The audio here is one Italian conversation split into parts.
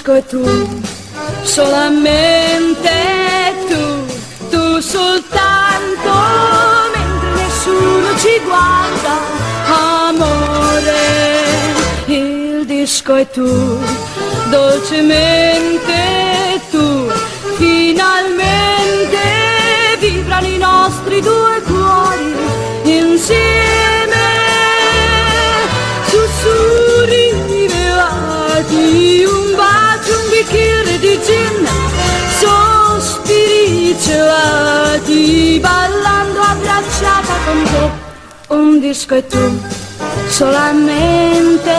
disco e tu, solamente tu soltanto, mentre nessuno ci guarda, amore. Il disco e tu, dolcemente tu, finalmente vibrano i nostri due cuori insieme, sussurri velati, un bacio, un bicchiere di gin, sospiri celati, ballando abbracciata con te. Un disco e tu, solamente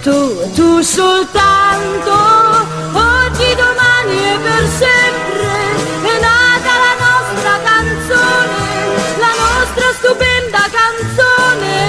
tu soltanto, oggi, domani e per sempre è nata la nostra canzone, la nostra stupenda canzone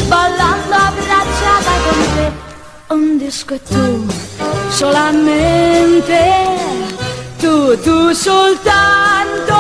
ballando abbracciata con te. Un disco e tu, solamente tu soltanto.